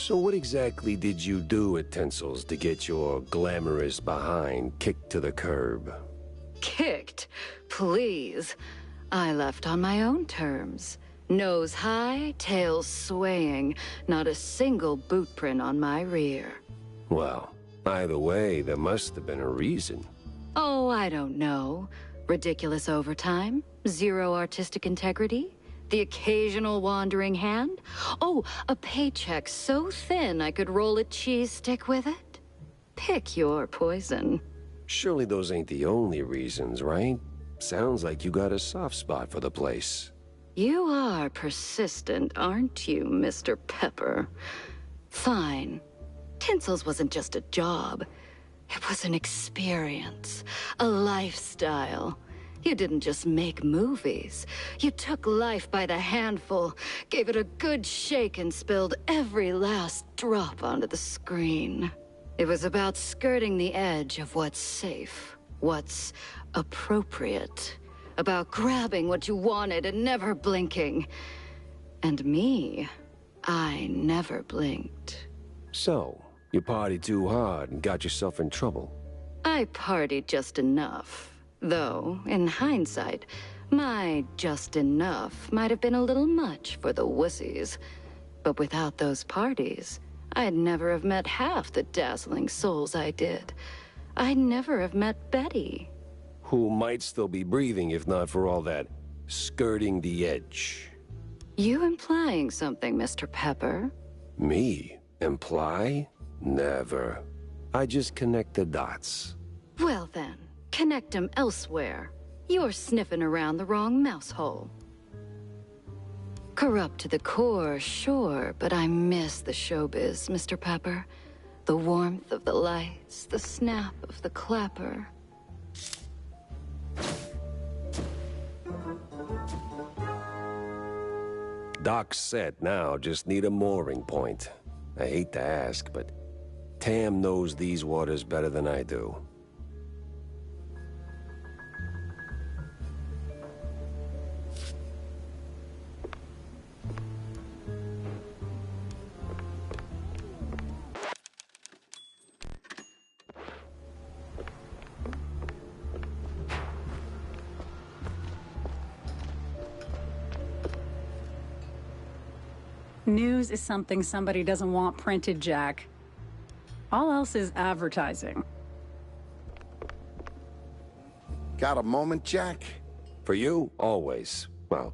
So what exactly did you do at Tinsel's to get your glamorous behind kicked to the curb? Kicked? Please. I left on my own terms. Nose high, tail swaying, not a single boot print on my rear. Well, either way, there must have been a reason. Oh, I don't know. Ridiculous overtime? Zero artistic integrity? The occasional wandering hand? Oh, a paycheck so thin I could roll a cheese stick with it? Pick your poison. Surely those ain't the only reasons, right? Sounds like you got a soft spot for the place. You are persistent, aren't you, Mr. Pepper? Fine. Tinsel's wasn't just a job. It was an experience, a lifestyle. You didn't just make movies. You took life by the handful, gave it a good shake, and spilled every last drop onto the screen. It was about skirting the edge of what's safe, what's appropriate, about grabbing what you wanted and never blinking. And me, I never blinked. So, you partied too hard and got yourself in trouble. I partied just enough. Though, in hindsight, my just enough might have been a little much for the wussies. But without those parties, I'd never have met half the dazzling souls I did. I'd never have met Betty. Who might still be breathing if not for all that skirting the edge. You implying something, Mr. Pepper? Me? Imply? Never. I just connect the dots. Well then, connect them elsewhere. You're sniffing around the wrong mouse hole. Corrupt to the core, sure, but I miss the showbiz, Mr. Pepper. The warmth of the lights, the snap of the clapper. Doc's set now, just need a mooring point. I hate to ask, but Tam knows these waters better than I do. News is something somebody doesn't want printed, Jack. All else is advertising. Got a moment, Jack? For you, always. Well,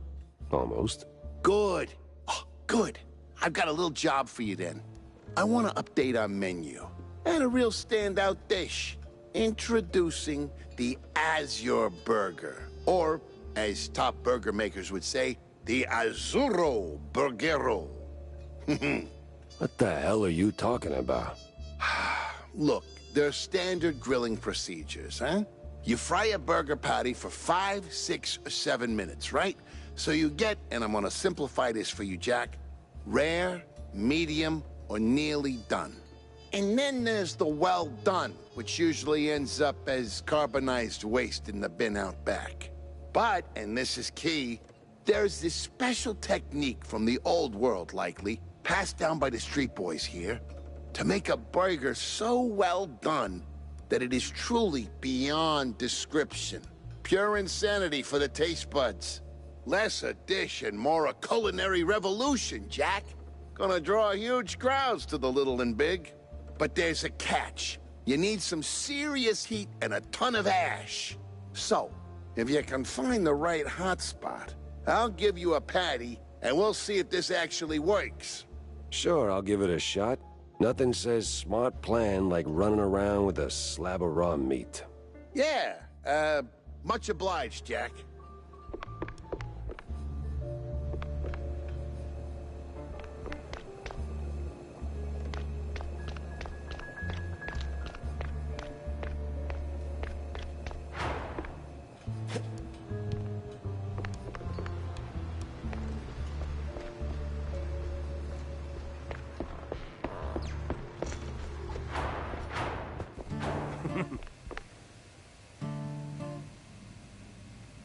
almost. Good. Oh, good. I've got a little job for you then. I want to update our menu. And a real standout dish. Introducing the Azure Burger. Or, as top burger makers would say, the Azzurro Burgero. What the hell are you talking about? Look, there are standard grilling procedures, huh? You fry a burger patty for 5, 6, or 7 minutes, right? So you get, and I'm gonna simplify this for you, Jack, rare, medium, or nearly done. And then there's the well done, which usually ends up as carbonized waste in the bin out back. But, and this is key, there's this special technique from the old world, likely, passed down by the street boys here, to make a burger so well done that it is truly beyond description. Pure insanity for the taste buds. Less a dish and more a culinary revolution, Jack. Gonna draw huge crowds to the little and big. But there's a catch. You need some serious heat and a ton of ash. So, if you can find the right hotspot, I'll give you a patty, and we'll see if this actually works. Sure, I'll give it a shot. Nothing says smart plan like running around with a slab of raw meat. Yeah, much obliged, Jack.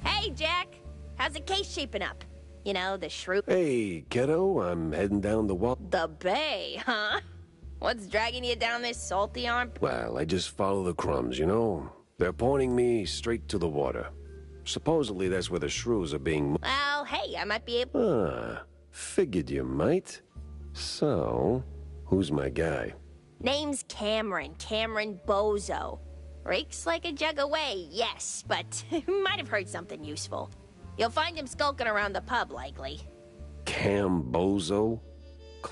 Hey, Jack. How's the case shaping up? You know, the shrew... Hey, kiddo, I'm heading down the wall. The bay, huh? What's dragging you down this salty arm? Well, I just follow the crumbs, you know? They're pointing me straight to the water. Supposedly that's where the shrews are being... Well, hey, I might be able... Ah, figured you might. So, who's my guy? Name's Cameron Bozo. Rakes like a jug away, yes, but might have heard something useful. You'll find him skulking around the pub, likely. Bozo?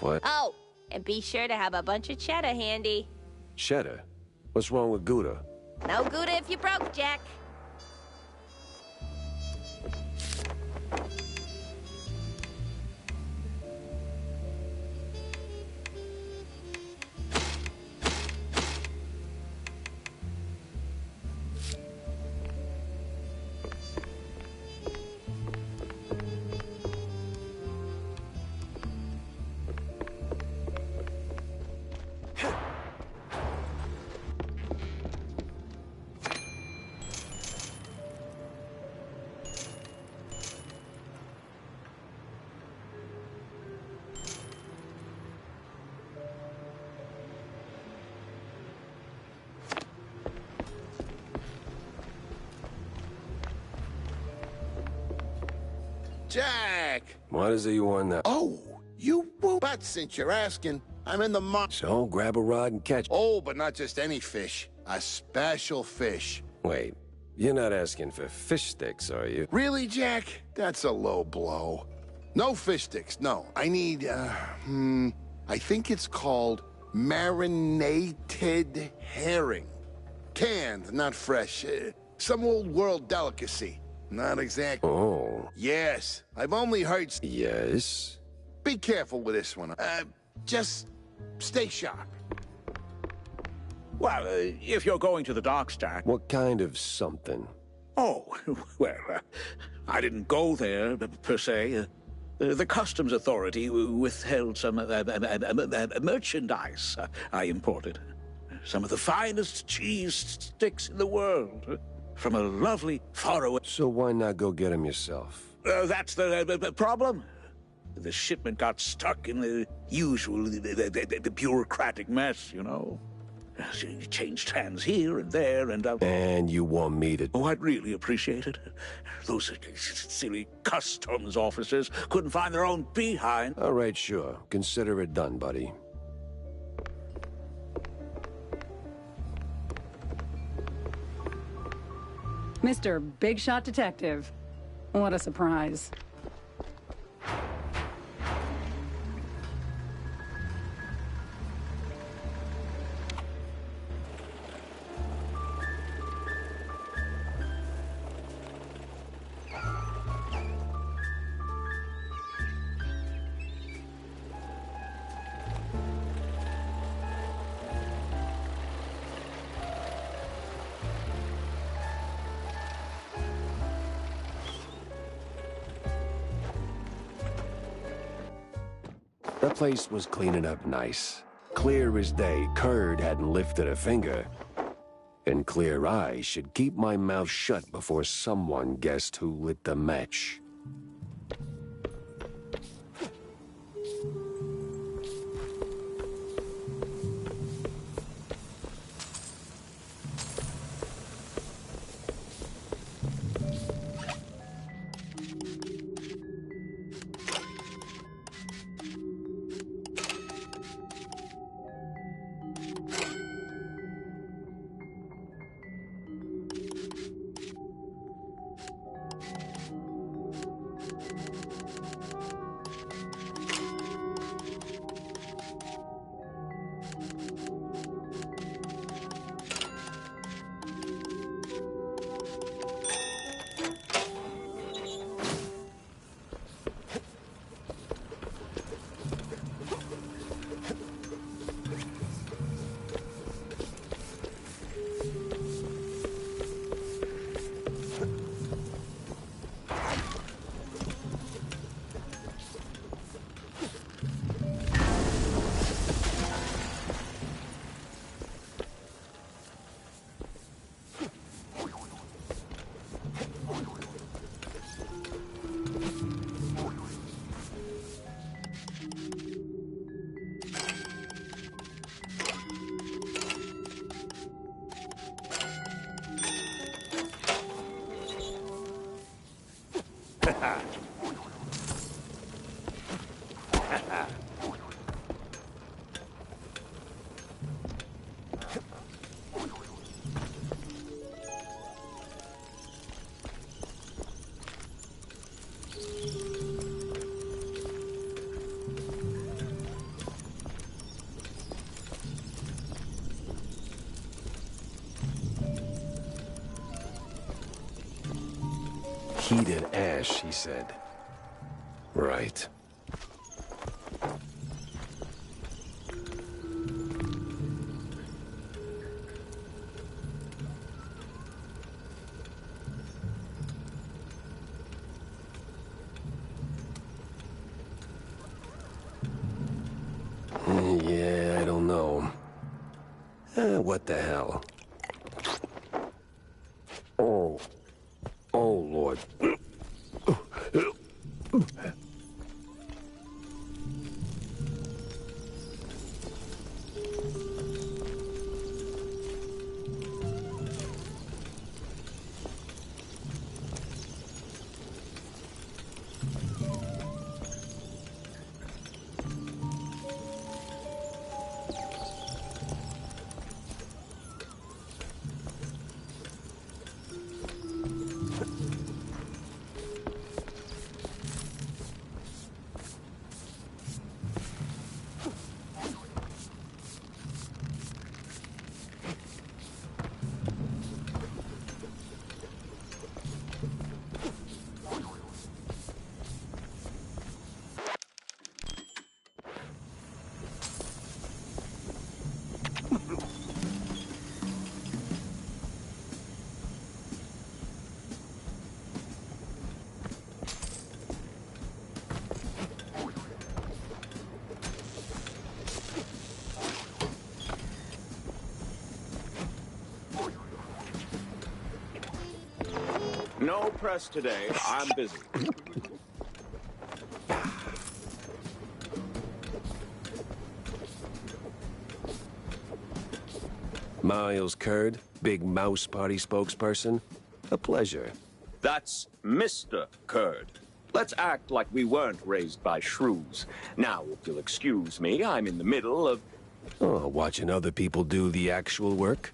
Oh, and be sure to have a bunch of cheddar handy. Cheddar? What's wrong with Gouda? No Gouda if you broke, Jack. Jack! What is it you want now? Oh, you won't. But since you're asking, I'm in the market. So, grab a rod and catch... Oh, but not just any fish. A special fish. Wait, you're not asking for fish sticks, are you? Really, Jack? That's a low blow. No fish sticks, no. I need, I think it's called marinated herring. Canned, not fresh. Some old world delicacy. Not exactly. Oh. Yes, I've only heard... Yes? Be careful with this one. Just stay sharp. Well, if you're going to the docks, Jack... What kind of something? Oh, well, I didn't go there, per se. The customs authority withheld some merchandise I imported. Some of the finest cheese sticks in the world. From a lovely faraway... So why not go get him yourself? That's the problem. The shipment got stuck in the usual the bureaucratic mess, you know. It changed hands here and there, and... And you want me to... Oh, I'd really appreciate it. Those silly customs officers couldn't find their own behind. All right, sure. Consider it done, buddy. Mr. Big Shot Detective. What a surprise. That place was cleaning up nice. Clear as day, Curd hadn't lifted a finger. And clear eyes should keep my mouth shut before someone guessed who lit the match. Heated ash, he said. Right. Yeah, I don't know. What the hell? Oh. Oh, Lord. No press today. I'm busy. Miles Curd, Big Mouse Party spokesperson. A pleasure. That's Mr. Curd. Let's act like we weren't raised by shrews. Now, if you'll excuse me, I'm in the middle of... Oh, watching other people do the actual work?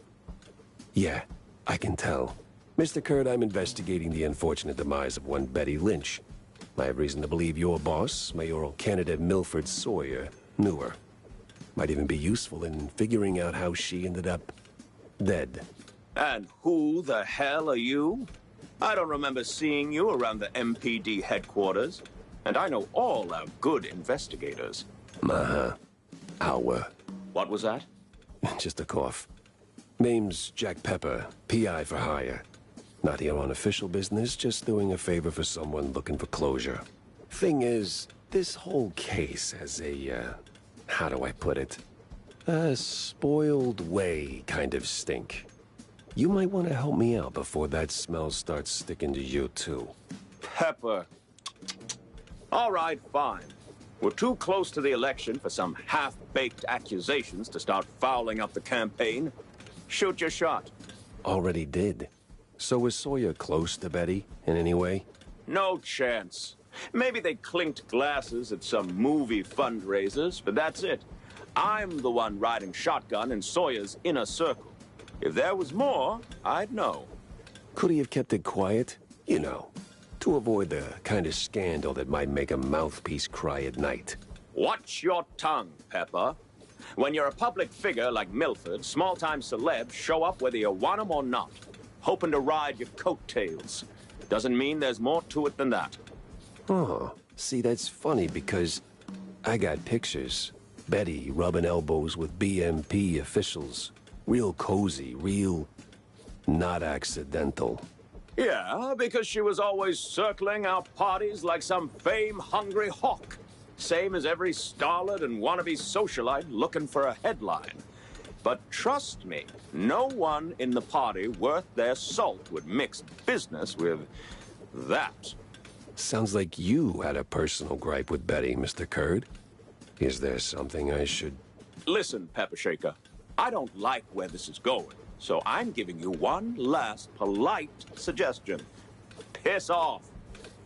Yeah, I can tell. Mr. Curd, I'm investigating the unfortunate demise of one Betty Lynch. I have reason to believe your boss, mayoral candidate Milford Sawyer, knew her. Might even be useful in figuring out how she ended up dead. And who the hell are you? I don't remember seeing you around the MPD headquarters. And I know all our good investigators. Uh-huh. Our. What was that? Just a cough. Name's Jack Pepper, P.I. for Hire. Not here on official business, just doing a favor for someone looking for closure. Thing is, this whole case has a, how do I put it? A spoiled way kind of stink. You might want to help me out before that smell starts sticking to you, too. Pepper. All right, fine. We're too close to the election for some half-baked accusations to start fouling up the campaign. Shoot your shot. Already did. So was Sawyer close to Betty in any way? No chance. Maybe they clinked glasses at some movie fundraisers, but that's it. I'm the one riding shotgun in Sawyer's inner circle. If there was more, I'd know. Could he have kept it quiet? You know, to avoid the kind of scandal that might make a mouthpiece cry at night. Watch your tongue, Pepper. When you're a public figure like Milford, small-time celebs show up whether you want them or not, hoping to ride your coattails. Doesn't mean there's more to it than that. Oh, see, that's funny because I got pictures. Betty rubbing elbows with BMP officials. Real cozy, real not accidental. Yeah, because she was always circling our parties like some fame-hungry hawk. Same as every starlet and wannabe socialite looking for a headline. But trust me, no one in the party worth their salt would mix business with that. Sounds like you had a personal gripe with Betty, Mr. Curd. Is there something I should... Listen, Pepper Shaker, I don't like where this is going, so I'm giving you one last polite suggestion. Piss off.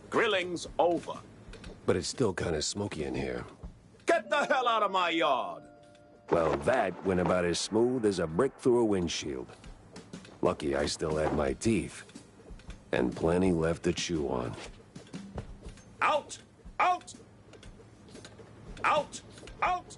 Grilling's over. But it's still kind of smoky in here. Get the hell out of my yard! Well, that went about as smooth as a brick through a windshield. Lucky I still had my teeth. And plenty left to chew on. Out! Out! Out! Out!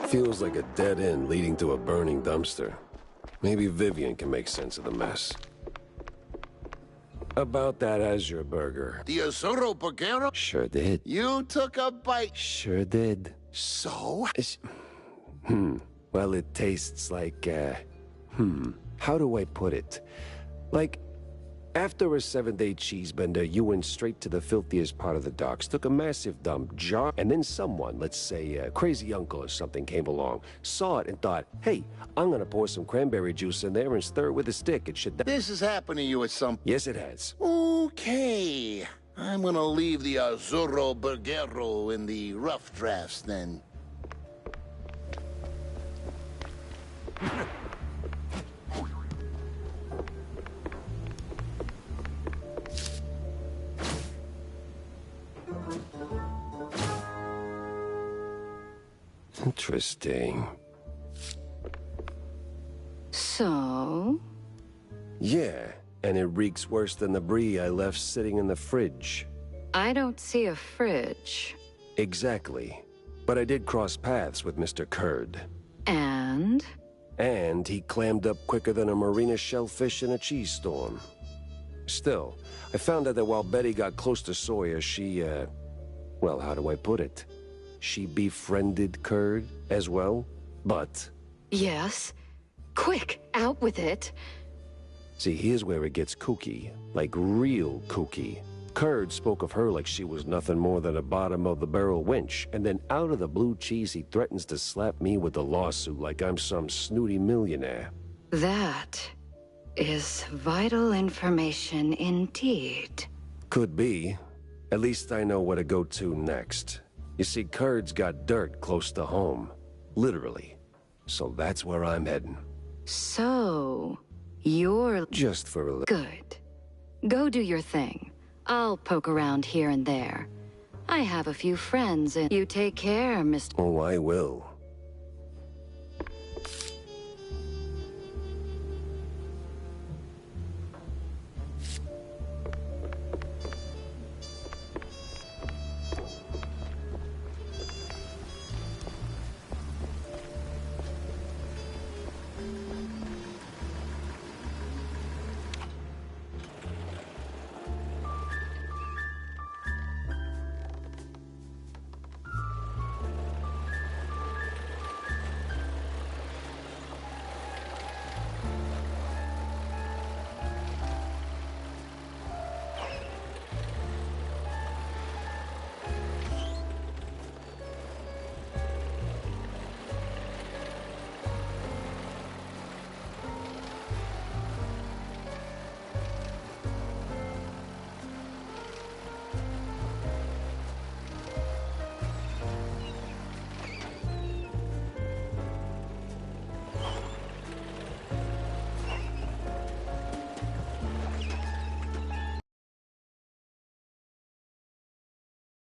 Feels like a dead end leading to a burning dumpster. Maybe Vivian can make sense of the mess. About that Azure burger. The Azuro Burgero? Sure did. You took a bite. Sure did. So? Well, it tastes like, how do I put it? Like, after a 7-day cheese bender, you went straight to the filthiest part of the docks, took a massive dump, jar, and then someone, let's say a crazy uncle or something, came along, saw it and thought, hey, I'm gonna pour some cranberry juice in there and stir it with a stick. It should... This has happened to you at some... Yes, it has. Okay. I'm gonna leave the Azuro Burgero in the rough drafts, then. Interesting. So? Yeah, and it reeks worse than the brie I left sitting in the fridge. I don't see a fridge. Exactly. But I did cross paths with Mr. Kurd. And? And he clammed up quicker than a marina shellfish in a cheese storm. Still, I found out that while Betty got close to Sawyer, she, well, how do I put it? She befriended Kurd as well, but... Yes. Quick, out with it. See, here's where it gets kooky. Like real kooky. Kurd spoke of her like she was nothing more than a bottom-of-the-barrel wench, and then out of the blue cheese he threatens to slap me with a lawsuit like I'm some snooty millionaire. That is vital information indeed. Could be. At least I know where to go to next. You see, Kurd's got dirt close to home. Literally. So that's where I'm heading. So, you're... Just for a little... Good. Go do your thing. I'll poke around here and there. I have a few friends and... You take care, Mr. Oh, I will.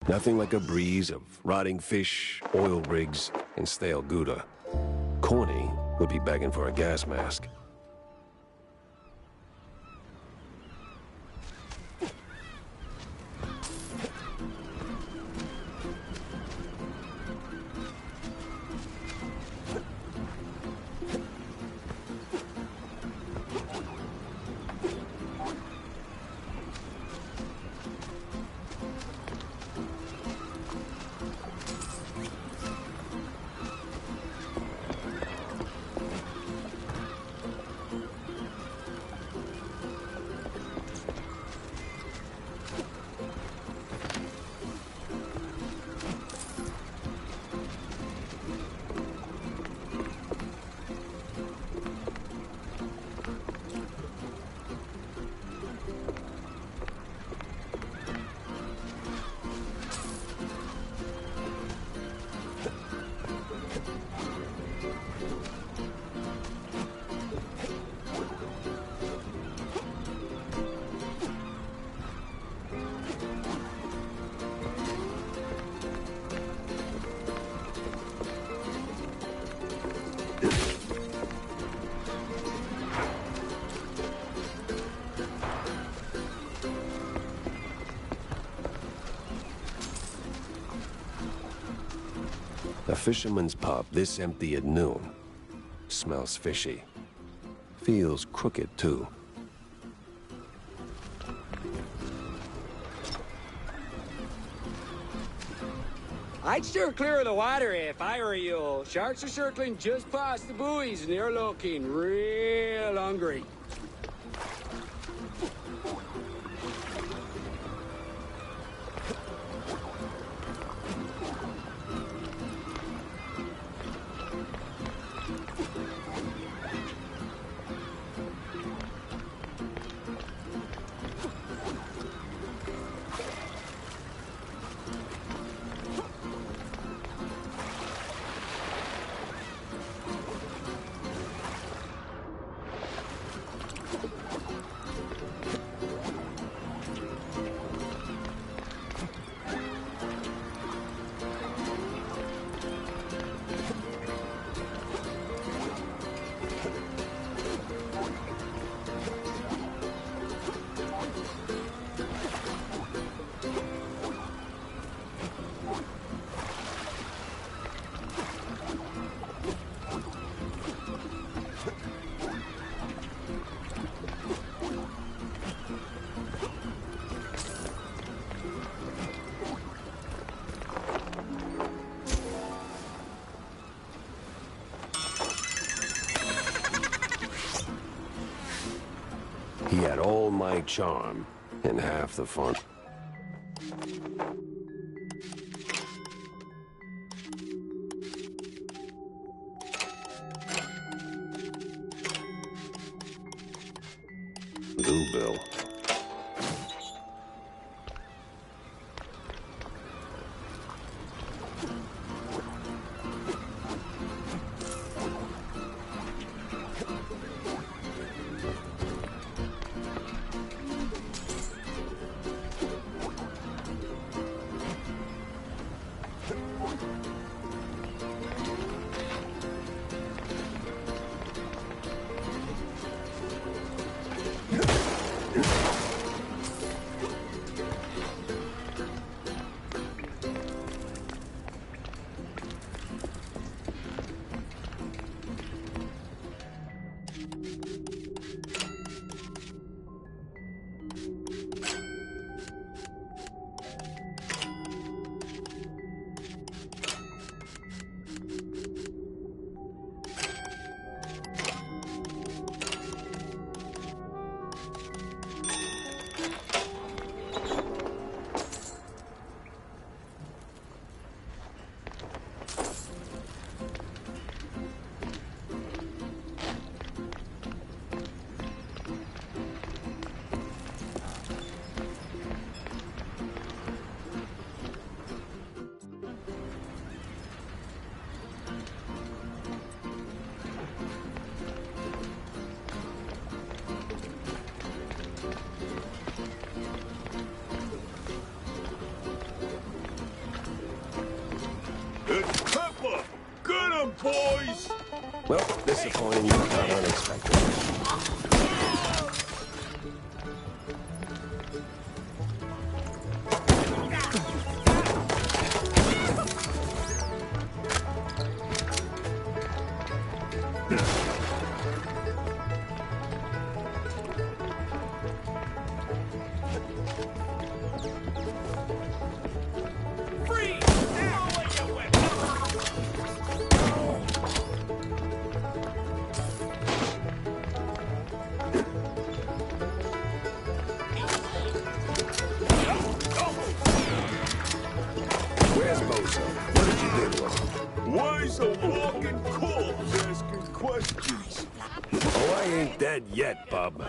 Nothing like a breeze of rotting fish, oil rigs, and stale Gouda. Corny would be begging for a gas mask. A fisherman's pub this empty at noon. Smells fishy. Feels crooked, too. I'd steer clear of the water if I were you. Sharks are circling just past the buoys, and they're looking real hungry. He had all my charm and half the fun. Bill. It's Pepper! Get him, boys! Well, disappointing but not unexpected. Where's Bozo? What did you do to him? Why's a walking corpse asking questions? Oh, I ain't dead yet, bub.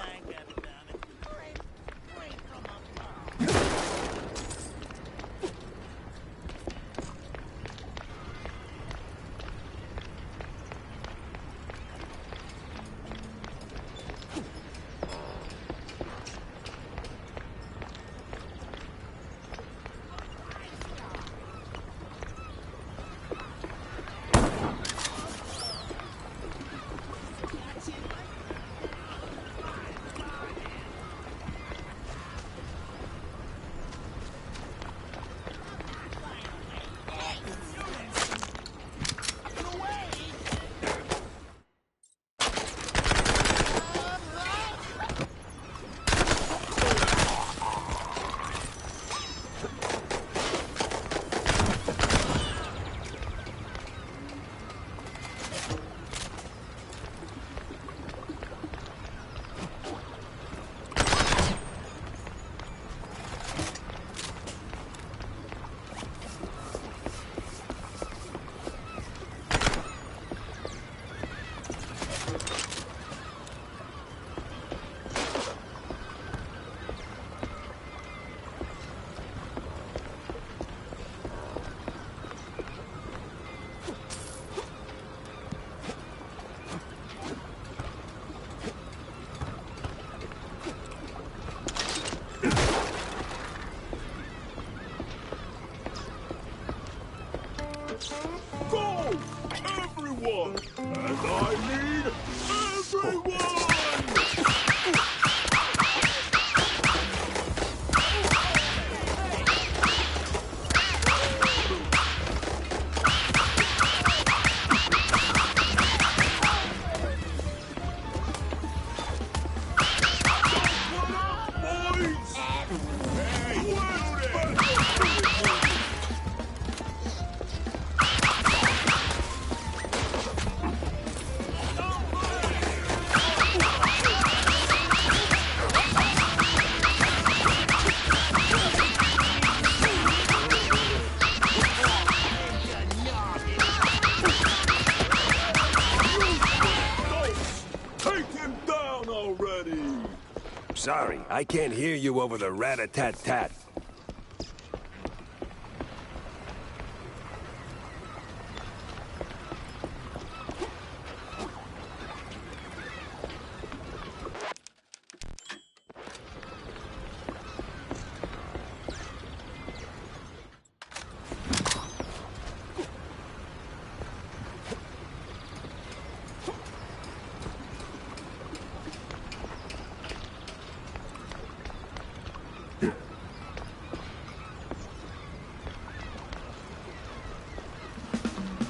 I need everyone! Sorry, I can't hear you over the rat-a-tat-tat.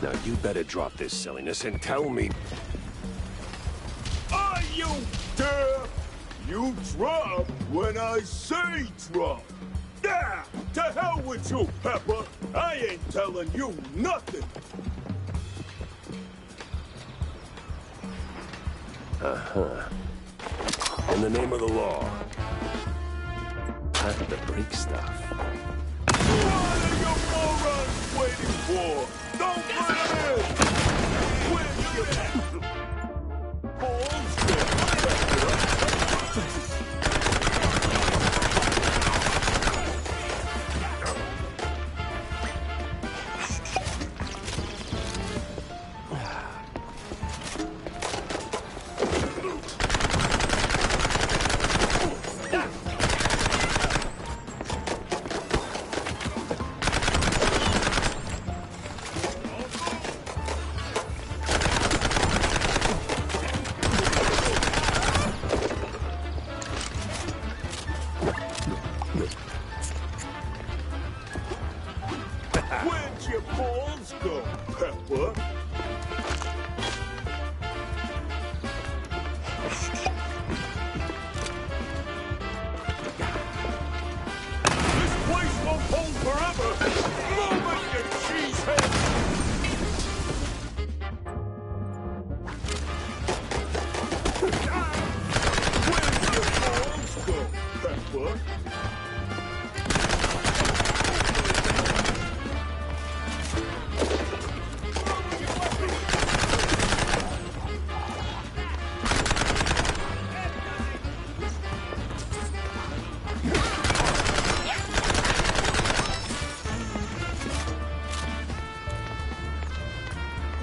Now you better drop this silliness and tell me... Are you deaf? You drop when I say drop. Yeah, to hell with you, Pepper. I ain't telling you nothing. Uh-huh. In the name of the law. Time to break stuff. What are you morons waiting for? Don't let him in! Where's your balls? Where'd your balls go, Pepper? This place won't hold forever! Move it, you cheesehead! Where'd your balls go, Pepper?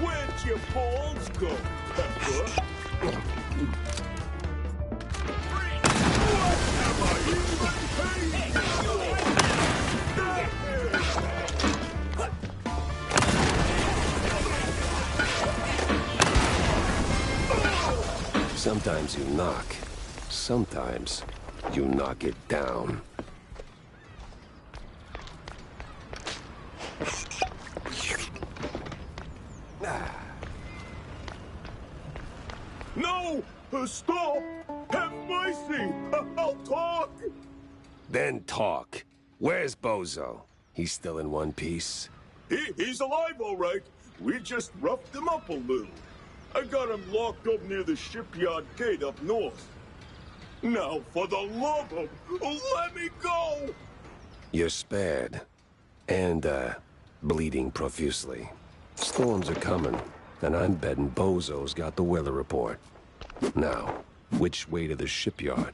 Where'd your balls go, Pepper? What am I even paying for? Sometimes you knock. Sometimes you knock it down. No! Stop! Have mercy! I'll talk! Then talk. Where's Bozo? He's still in one piece? He's alive, all right. We just roughed him up a little. I got him locked up near the shipyard gate up north. Now, for the love of... let me go! You're spared. And, bleeding profusely. Storms are coming, and I'm betting Bozo's got the weather report. Now, which way to the shipyard?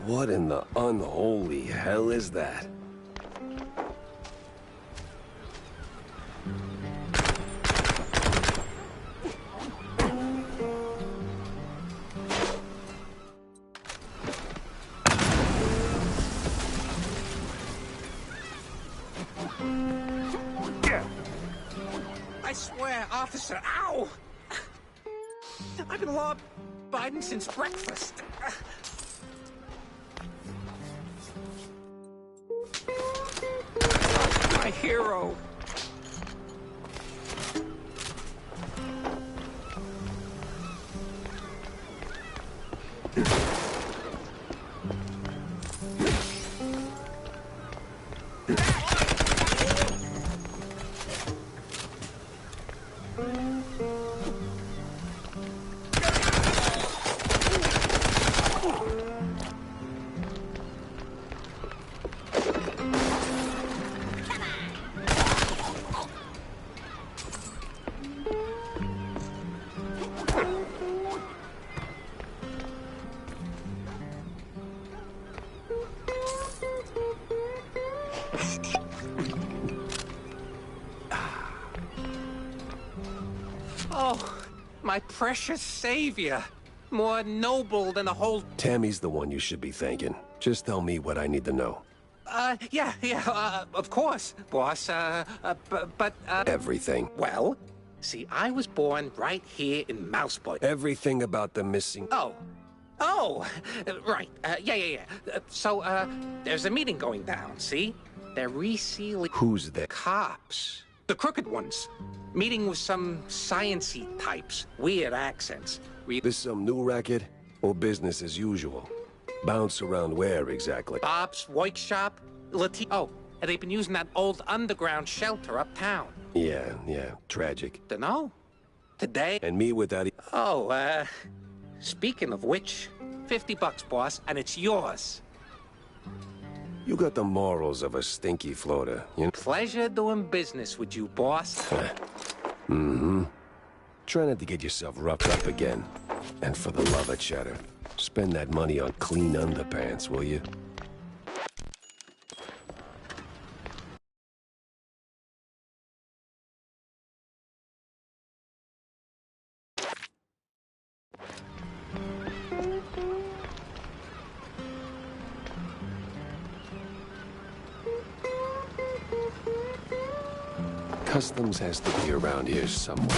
What in the unholy hell is that? I swear, officer, ow! I've been law abiding since breakfast. My hero. Oh, my precious savior. More noble than a whole... Tammy's the one you should be thanking. Just tell me what I need to know. Yeah, of course, boss, but... Everything. Well, see, I was born right here in Mouseboy. Everything about the missing... Right, yeah. So, there's a meeting going down, see? They're resealing... Who's there? Cops. The crooked ones. Meeting with some science-y types. Weird accents. This some new racket? Or business as usual? Bounce around where exactly? Bob's workshop? Oh, and they've been using that old underground shelter uptown. Yeah, tragic. Dunno. Today... And me without... Speaking of which, $50, boss, and it's yours. You got the morals of a stinky floater, you know? Pleasure doing business with you, boss. Mm-hmm. Try not to get yourself roughed up again. And for the love of cheddar, spend that money on clean underpants, will you? Customs has to be around here somewhere.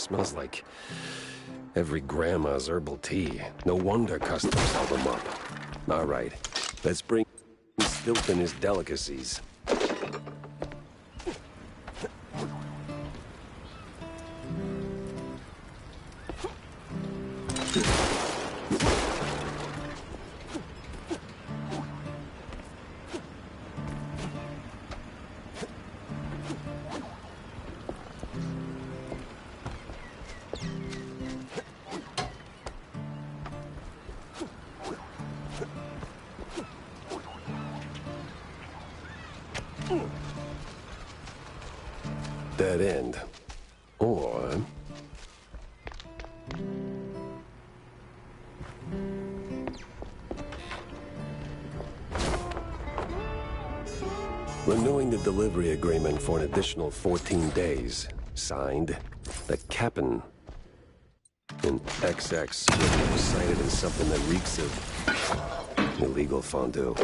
Smells like every grandma's herbal tea. No wonder customers held them up. All right, let's bring Stilton his delicacies. Dead end. Or... renewing the delivery agreement for an additional 14 days. Signed, the Cap'n. In XX, Swift was cited as something that reeks of illegal fondue.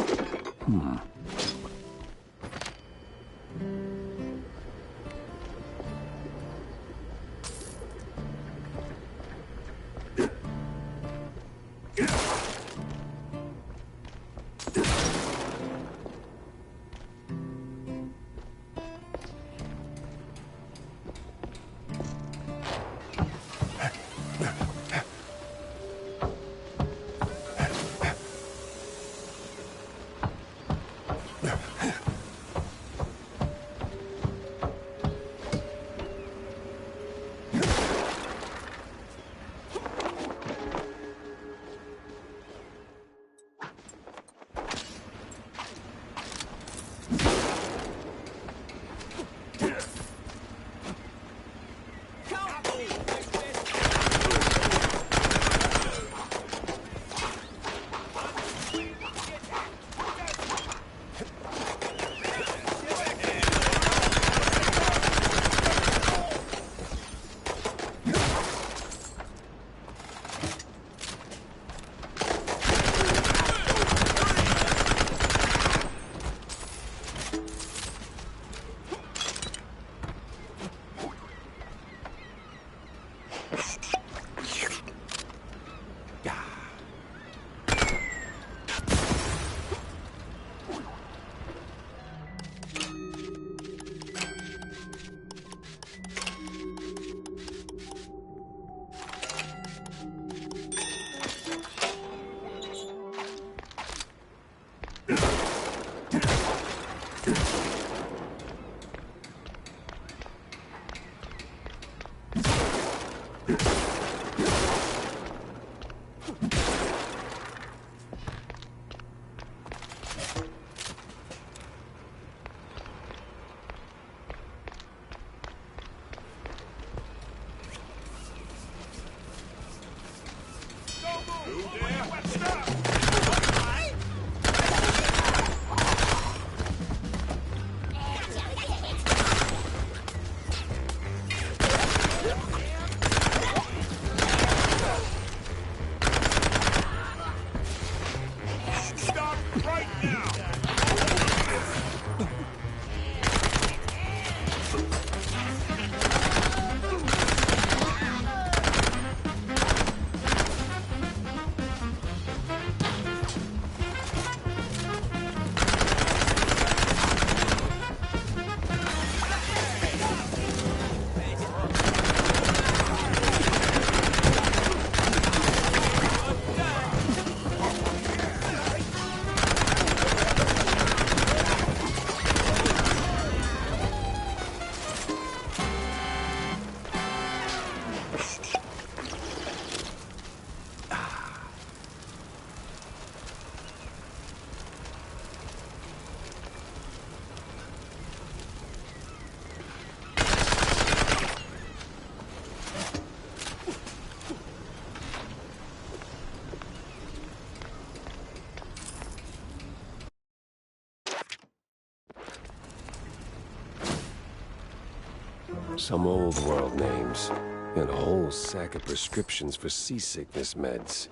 Some old world names, and a whole sack of prescriptions for seasickness meds.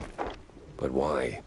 But why?